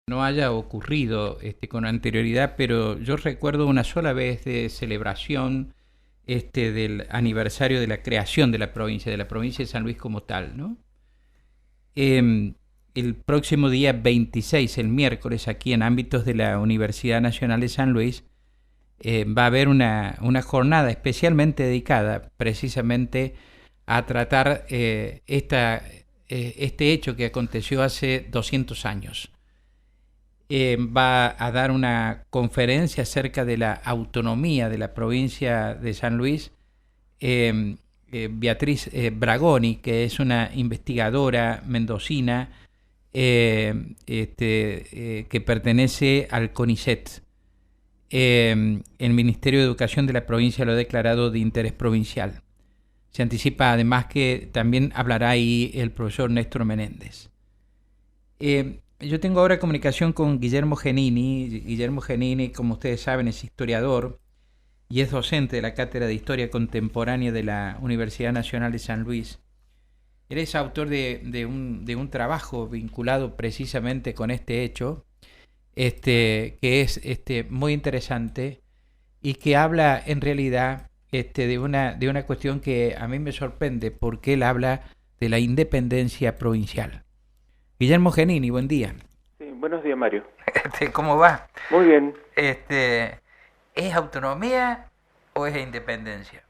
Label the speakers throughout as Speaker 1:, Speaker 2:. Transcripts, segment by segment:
Speaker 1: no haya ocurrido con anterioridad, pero yo recuerdo una sola vez de celebración del aniversario de la creación de la provincia de San Luis como tal, ¿no? Eh, el próximo día 26, el miércoles, aquí en ámbitos de la Universidad Nacional de San Luis, va a haber una jornada especialmente dedicada precisamente a tratar este hecho que aconteció hace 200 años. Va a dar una conferencia acerca de la autonomía de la provincia de San Luis, Beatriz Bragoni, que es una investigadora mendocina que pertenece al CONICET. El Ministerio de Educación de la provincia lo ha declarado de interés provincial. Se anticipa además que también hablará ahí el profesor Néstor Menéndez. Yo tengo ahora comunicación con Guillermo Genini. Guillermo Genini, como ustedes saben, es historiador y es docente de la Cátedra de Historia Contemporánea de la Universidad Nacional de San Luis. Él es autor de un trabajo vinculado precisamente con este hecho, que es muy interesante y que habla en realidad de una cuestión que a mí me sorprende, porque él habla de la independencia provincial. Guillermo Genini, buen día.
Speaker 2: Sí, buenos días, Mario.
Speaker 1: ¿Cómo va?
Speaker 2: Muy bien.
Speaker 1: ¿Es autonomía o es independencia?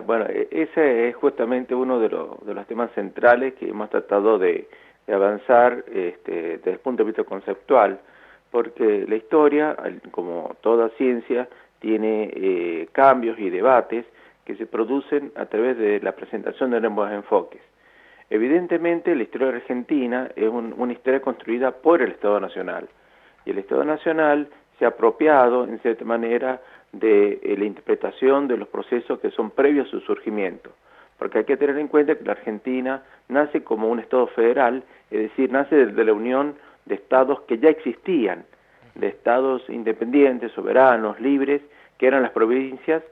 Speaker 2: Bueno, ese es justamente uno de los temas centrales que hemos tratado de avanzar desde el punto de vista conceptual, porque la historia, como toda ciencia, tiene cambios y debates que se producen a través de la presentación de nuevos enfoques. Evidentemente, la historia argentina es una historia construida por el Estado Nacional, y el Estado Nacional se ha apropiado, en cierta manera, de la interpretación de los procesos que son previos a su surgimiento, porque hay que tener en cuenta que la Argentina nace como un Estado federal, es decir, nace de la unión de estados que ya existían, de estados independientes, soberanos, libres, que eran las provincias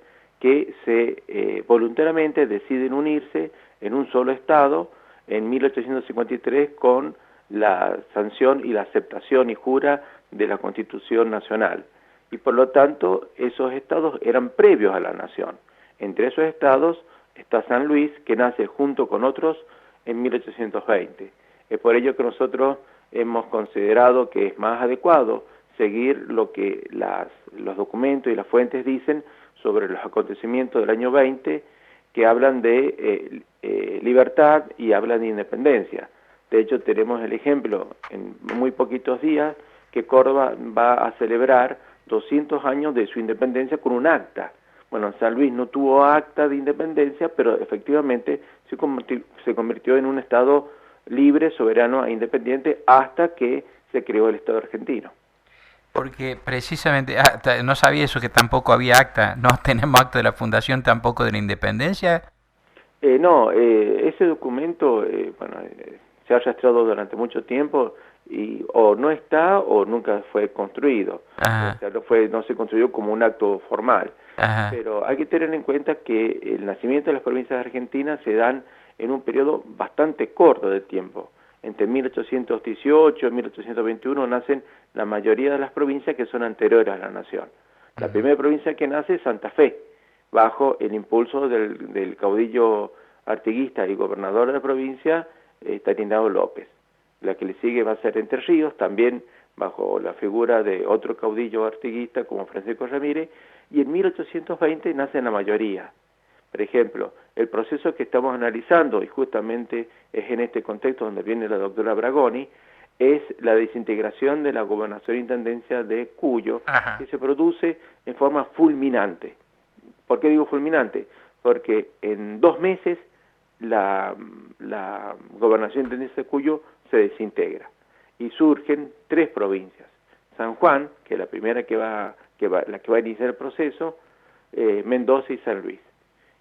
Speaker 2: que voluntariamente deciden unirse en un solo estado en 1853 con la sanción y la aceptación y jura de la Constitución Nacional. Y por lo tanto, esos estados eran previos a la nación. Entre esos estados está San Luis, que nace junto con otros en 1820. Es por ello que nosotros hemos considerado que es más adecuado seguir lo que los documentos y las fuentes dicen sobre los acontecimientos del año 20, que hablan de libertad y hablan de independencia. De hecho, tenemos el ejemplo en muy poquitos días que Córdoba va a celebrar 200 años de su independencia con un acta. Bueno, San Luis no tuvo acta de independencia, pero efectivamente se convirtió en un estado libre, soberano e independiente hasta que se creó el Estado argentino.
Speaker 1: Porque precisamente, no sabía eso, que tampoco había acta, no tenemos acta de la fundación tampoco de la independencia.
Speaker 2: No, ese documento se ha arrastrado durante mucho tiempo y o no está o nunca fue construido. O
Speaker 1: Ajá,
Speaker 2: sea, no se construyó como un acto formal.
Speaker 1: ajá.
Speaker 2: Pero hay que tener en cuenta que el nacimiento de las provincias argentinas se dan en un periodo bastante corto de tiempo. Entre 1818 y 1821 nacen la mayoría de las provincias que son anteriores a la nación. La
Speaker 1: Uh-huh.
Speaker 2: primera provincia que nace es Santa Fe, bajo el impulso del caudillo artiguista y gobernador de la provincia, Stanislao López. La que le sigue va a ser Entre Ríos, también bajo la figura de otro caudillo artiguista como Francisco Ramírez, y en 1820 nace la mayoría. Por ejemplo, el proceso que estamos analizando, y justamente es en este contexto donde viene la doctora Bragoni, es la desintegración de la gobernación e intendencia de Cuyo, que
Speaker 1: Ajá.
Speaker 2: se produce en forma fulminante. ¿Por qué digo fulminante? Porque en 2 meses la gobernación e intendencia de Cuyo se desintegra y surgen 3 provincias. San Juan, que es la primera la que va a iniciar el proceso, Mendoza y San Luis.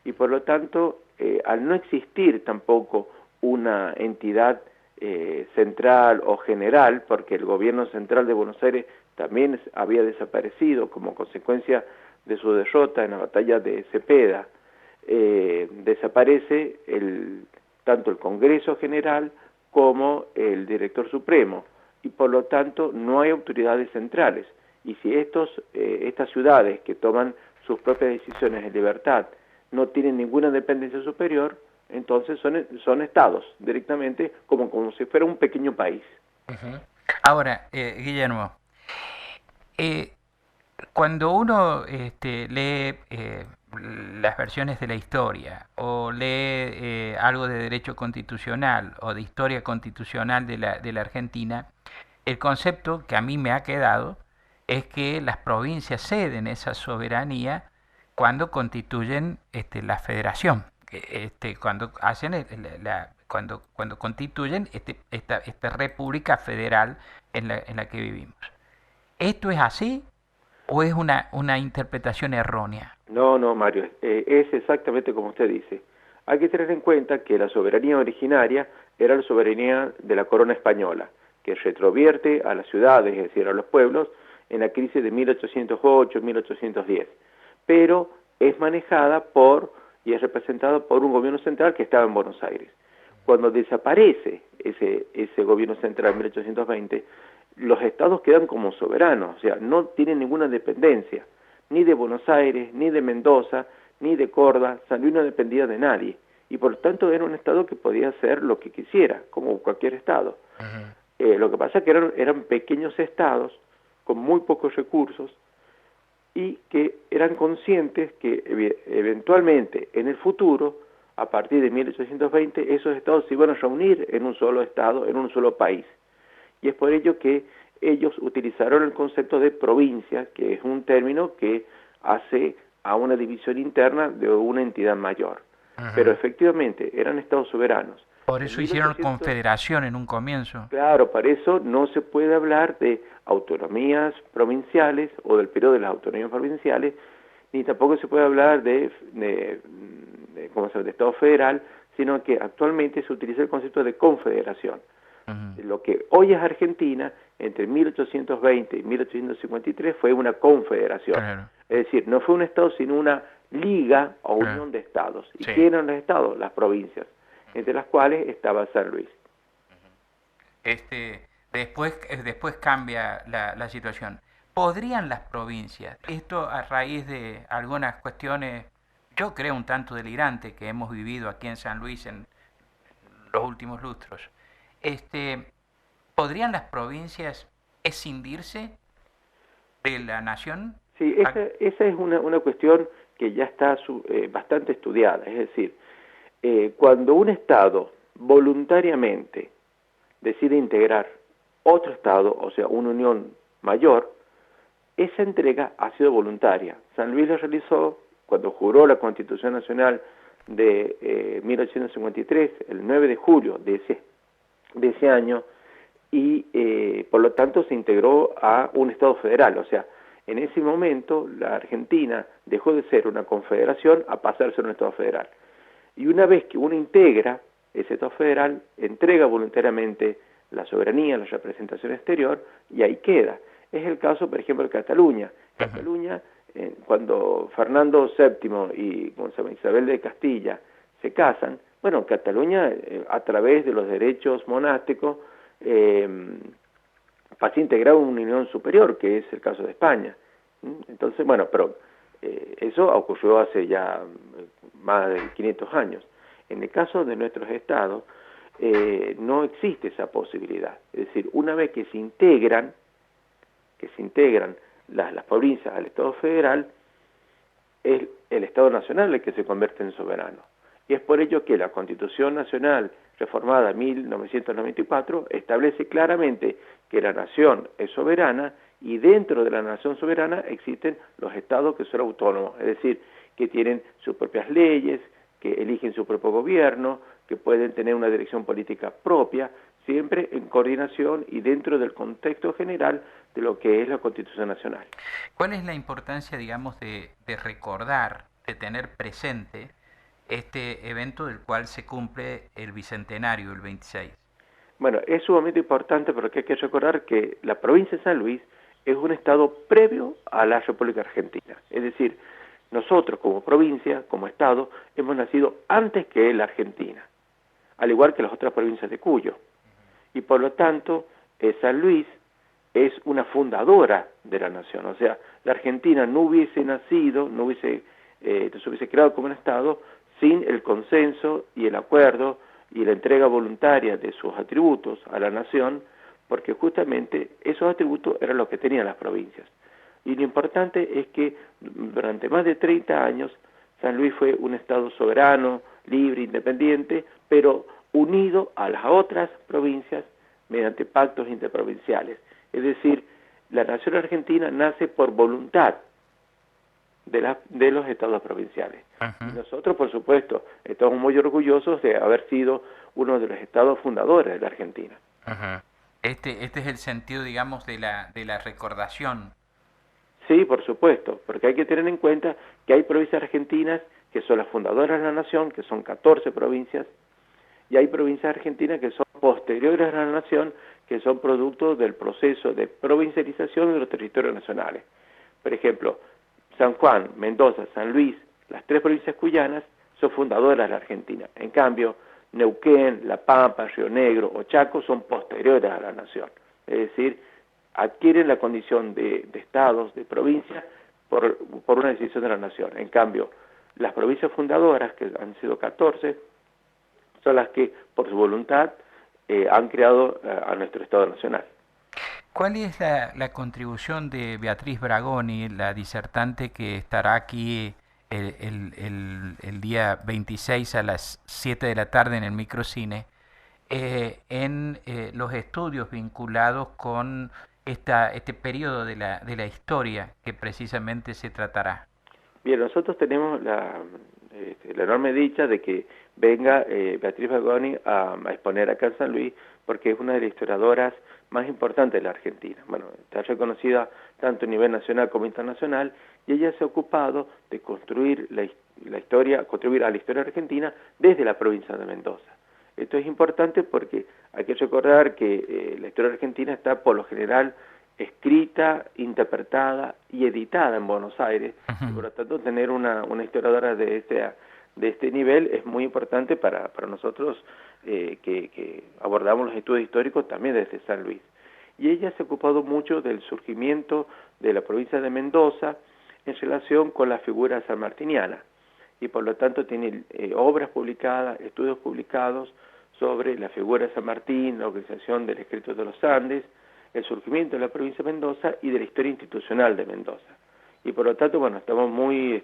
Speaker 2: Y por lo tanto, al no existir tampoco una entidad central o general, porque el gobierno central de Buenos Aires también había desaparecido como consecuencia de su derrota en la batalla de Cepeda, desaparece tanto el Congreso General como el Director Supremo. y por lo tanto no hay autoridades centrales. Y si estas ciudades que toman sus propias decisiones en libertad no tienen ninguna dependencia superior, entonces son estados directamente como si fuera un pequeño país.
Speaker 1: Uh-huh. Ahora, Guillermo, cuando uno lee las versiones de la historia o lee algo de derecho constitucional o de historia constitucional de la Argentina, el concepto que a mí me ha quedado es que las provincias ceden esa soberanía cuando constituyen la federación, cuando hacen cuando constituyen esta república federal en la que vivimos. ¿Esto es así o es una interpretación errónea?
Speaker 2: No, no, Mario, es exactamente como usted dice. Hay que tener en cuenta que la soberanía originaria era la soberanía de la corona española, que retrovierte a las ciudades, es decir, a los pueblos, en la crisis de 1808-1810, pero es manejada y es representada por un gobierno central que estaba en Buenos Aires. Cuando desaparece ese gobierno central en 1820, los estados quedan como soberanos, o sea, no tienen ninguna dependencia, ni de Buenos Aires, ni de Mendoza, ni de Córdoba. San Luis no dependía de nadie, y por lo tanto era un estado que podía hacer lo que quisiera, como cualquier estado. Lo que pasa es que eran pequeños estados, con muy pocos recursos, y que eran conscientes que eventualmente en el futuro, a partir de 1820, esos estados se iban a reunir en un solo estado, en un solo país. Y es por ello que ellos utilizaron el concepto de provincia, que es un término que hace a una división interna de una entidad mayor. Pero efectivamente eran estados soberanos.
Speaker 1: Por eso hicieron confederación en un comienzo.
Speaker 2: Claro, para eso no se puede hablar de autonomías provinciales o del periodo de las autonomías provinciales, ni tampoco se puede hablar de Estado federal, sino que actualmente se utiliza el concepto de confederación. Lo que hoy es Argentina, entre 1820 y 1853 fue una confederación. Claro. Es decir, no fue un estado, sino una liga o unión de estados. ¿Y qué eran los estados? Las provincias, entre las cuales estaba San Luis.
Speaker 1: Después cambia la situación. ¿Podrían las provincias, esto a raíz de algunas cuestiones, yo creo un tanto delirantes que hemos vivido aquí en San Luis en los últimos lustros, ¿podrían las provincias escindirse de la nación?
Speaker 2: Sí, esa es una cuestión que ya está bastante estudiada. Es decir, cuando un Estado voluntariamente decide integrar otro Estado, o sea, una unión mayor, esa entrega ha sido voluntaria. San Luis lo realizó cuando juró la Constitución Nacional de 1853, el 9 de julio de ese año, y por lo tanto se integró a un Estado federal. O sea, en ese momento la Argentina dejó de ser una confederación a pasar a ser un Estado federal. Y una vez que uno integra ese Estado federal, entrega voluntariamente la soberanía, la representación exterior, y ahí queda. Es el caso, por ejemplo, de Cataluña. Cataluña, cuando Fernando VII y Isabel de Castilla se casan, bueno, Cataluña, a través de los derechos monásticos, pasa a integrar una unión superior, que es el caso de España. Entonces, bueno, pero eso ocurrió hace ya más de 500 años. En el caso de nuestros estados, no existe esa posibilidad. Es decir, una vez que se integran las provincias al Estado federal, es el Estado nacional el que se convierte en soberano. Y es por ello que la Constitución Nacional reformada en 1994 establece claramente que la nación es soberana y dentro de la nación soberana existen los estados que son autónomos, es decir, que tienen sus propias leyes, que eligen su propio gobierno, que pueden tener una dirección política propia, siempre en coordinación y dentro del contexto general de lo que es la Constitución Nacional.
Speaker 1: ¿Cuál es la importancia, digamos, de recordar, de tener presente este evento del cual se cumple el bicentenario, el 26?
Speaker 2: Bueno, es sumamente importante porque hay que recordar que la provincia de San Luis es un estado previo a la República Argentina. Es decir, nosotros como provincia, como estado, hemos nacido antes que la Argentina, al igual que las otras provincias de Cuyo. Y por lo tanto, San Luis es una fundadora de la nación, o sea, la Argentina no hubiese nacido, no se hubiese creado como un Estado sin el consenso y el acuerdo y la entrega voluntaria de sus atributos a la nación, porque justamente esos atributos eran los que tenían las provincias. Y lo importante es que durante más de 30 años San Luis fue un Estado soberano, libre, independiente, pero unido a las otras provincias mediante pactos interprovinciales. Es decir, la nación argentina nace por voluntad de los estados provinciales.
Speaker 1: Ajá.
Speaker 2: Y nosotros, por supuesto, estamos muy orgullosos de haber sido uno de los estados fundadores de la Argentina.
Speaker 1: Ajá. Este es el sentido, digamos, de la recordación.
Speaker 2: Sí, por supuesto, porque hay que tener en cuenta que hay provincias argentinas que son las fundadoras de la nación, que son 14 provincias, y hay provincias argentinas que son posteriores a la nación, que son producto del proceso de provincialización de los territorios nacionales. Por ejemplo, San Juan, Mendoza, San Luis, las 3 provincias cuyanas son fundadoras de la Argentina. En cambio, Neuquén, La Pampa, Río Negro o Chaco son posteriores a la nación. Es decir, adquieren la condición de estados, de provincias, por una decisión de la nación. En cambio, las provincias fundadoras, que han sido 14, son las que, por su voluntad, han creado a nuestro Estado Nacional.
Speaker 1: ¿Cuál es la contribución de Beatriz Bragoni, la disertante que estará aquí el día 26 a las 7 de la tarde en el microcine, en los estudios vinculados con este periodo de la historia que precisamente se tratará?
Speaker 2: Bien, nosotros tenemos la enorme dicha de que venga Beatriz Bragoni a exponer acá en San Luis, porque es una de las historiadoras más importantes de la Argentina. Bueno, está reconocida tanto a nivel nacional como internacional, y ella se ha ocupado de construir la historia, contribuir a la historia argentina desde la provincia de Mendoza. Esto es importante porque hay que recordar que la historia argentina está por lo general escrita, interpretada y editada en Buenos Aires, y por lo tanto tener una historiadora de este nivel es muy importante para nosotros que abordamos los estudios históricos también desde San Luis. Y ella se ha ocupado mucho del surgimiento de la provincia de Mendoza en relación con la figura sanmartiniana, y por lo tanto tiene obras publicadas, estudios publicados sobre la figura de San Martín, la organización del Escrito de los Andes, el surgimiento de la provincia de Mendoza y de la historia institucional de Mendoza. Y por lo tanto, bueno, estamos muy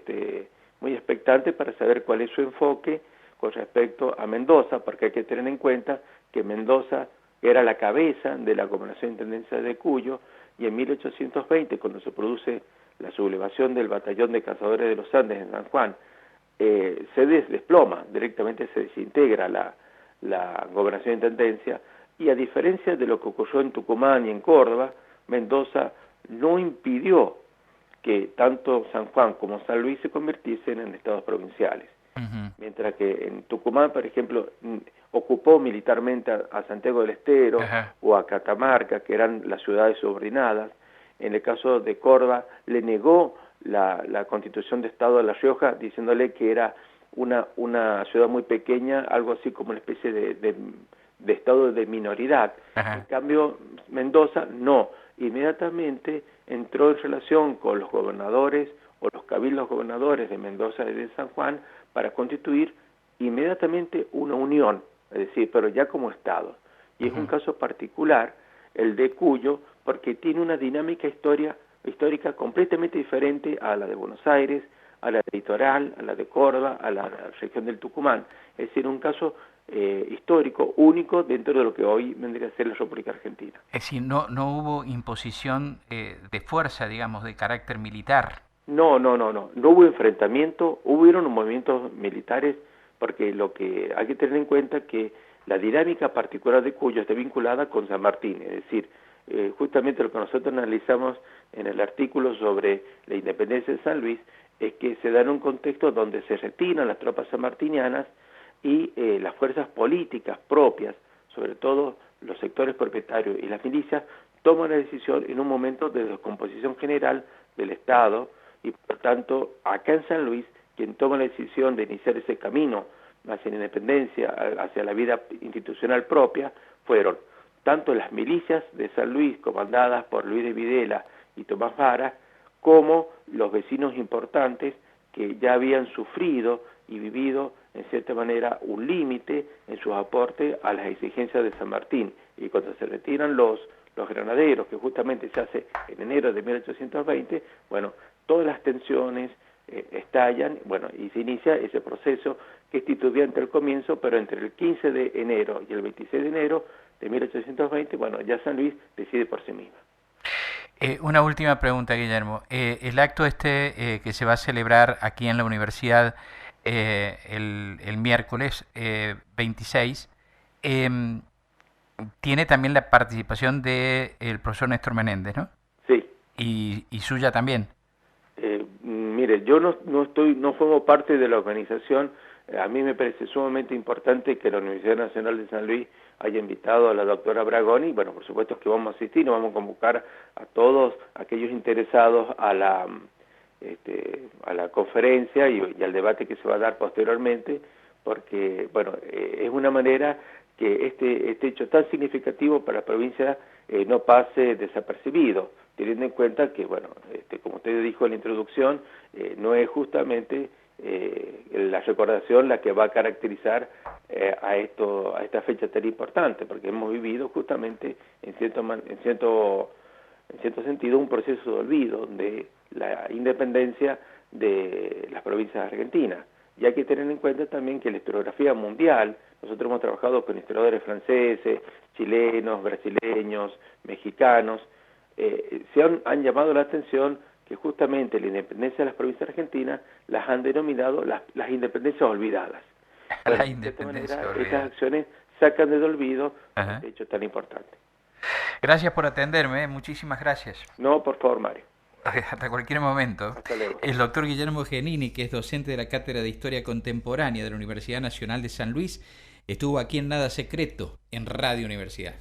Speaker 2: expectantes para saber cuál es su enfoque con respecto a Mendoza, porque hay que tener en cuenta que Mendoza era la cabeza de la gobernación de Intendencia de Cuyo, y en 1820, cuando se produce la sublevación del batallón de cazadores de los Andes en San Juan, se desploma, directamente se desintegra la gobernación de Intendencia, y a diferencia de lo que ocurrió en Tucumán y en Córdoba, Mendoza no impidió que tanto San Juan como San Luis se convirtiesen en estados provinciales. Mientras que en Tucumán, por ejemplo, ocupó militarmente a Santiago del Estero o a Catamarca, que eran las ciudades subordinadas. En el caso de Córdoba, le negó la constitución de Estado de La Rioja, diciéndole que era una ciudad muy pequeña, algo así como una especie de estado de minoridad. En cambio, Mendoza no. Inmediatamente entró en relación con los gobernadores o los cabildos gobernadores de Mendoza y de San Juan para constituir inmediatamente una unión, es decir, pero ya como Estado. Y es un caso particular, el de Cuyo, porque tiene una dinámica histórica completamente diferente a la de Buenos Aires, a la de Litoral, a la de Córdoba, a la región del Tucumán. Es decir, un caso histórico único dentro de lo que hoy vendría a ser la República Argentina.
Speaker 1: Es decir, no hubo imposición de fuerza, digamos, de carácter militar.
Speaker 2: No hubo enfrentamiento, hubieron movimientos militares, porque lo que hay que tener en cuenta es que la dinámica particular de Cuyo está vinculada con San Martín, es decir, justamente lo que nosotros analizamos en el artículo sobre la independencia de San Luis es que se da en un contexto donde se retiran las tropas sanmartinianas y las fuerzas políticas propias, sobre todo los sectores propietarios y las milicias, toman la decisión en un momento de descomposición general del Estado, y por tanto acá en San Luis quien toma la decisión de iniciar ese camino hacia la independencia, hacia la vida institucional propia, fueron tanto las milicias de San Luis, comandadas por Luis de Videla y Tomás Vara, como los vecinos importantes que ya habían sufrido y vivido, en cierta manera, un límite en sus aportes a las exigencias de San Martín. Y cuando se retiran los granaderos, que justamente se hace en enero de 1820, bueno, todas las tensiones estallan, bueno, y se inicia ese proceso que es titubeante al comienzo, pero entre el 15 de enero y el 26 de enero de 1820, bueno, ya San Luis decide por sí misma.
Speaker 1: Una última pregunta, Guillermo. El acto que se va a celebrar aquí en la universidad el miércoles 26 tiene también la participación del profesor Néstor Menéndez, ¿no?
Speaker 2: Sí.
Speaker 1: Y suya también.
Speaker 2: Mire, yo no formo parte de la organización. A mí me parece sumamente importante que la Universidad Nacional de San Luis haya invitado a la doctora Bragoni. Bueno, por supuesto que vamos a asistir, nos vamos a convocar a todos aquellos interesados a la conferencia y al debate que se va a dar posteriormente, porque, bueno, es una manera que este hecho tan significativo para la provincia no pase desapercibido, teniendo en cuenta que, bueno, como usted dijo en la introducción, no es justamente la recordación la que va a caracterizar a esta fecha tan importante, porque hemos vivido justamente en cierto sentido un proceso de olvido de la independencia de las provincias argentinas. Y hay que tener en cuenta también que la historiografía mundial, nosotros hemos trabajado con historiadores franceses, chilenos, brasileños, mexicanos, han llamado la atención que justamente la independencia de las provincias argentinas las han denominado las independencias olvidadas. Bueno, de esta manera, estas acciones sacan del olvido un hecho tan importante.
Speaker 1: Gracias por atenderme, muchísimas gracias.
Speaker 2: No, por favor, Mario.
Speaker 1: Hasta cualquier momento.
Speaker 2: Hasta luego.
Speaker 1: El doctor Guillermo Genini, que es docente de la Cátedra de Historia Contemporánea de la Universidad Nacional de San Luis, estuvo aquí en Nada Secreto, en Radio Universidad.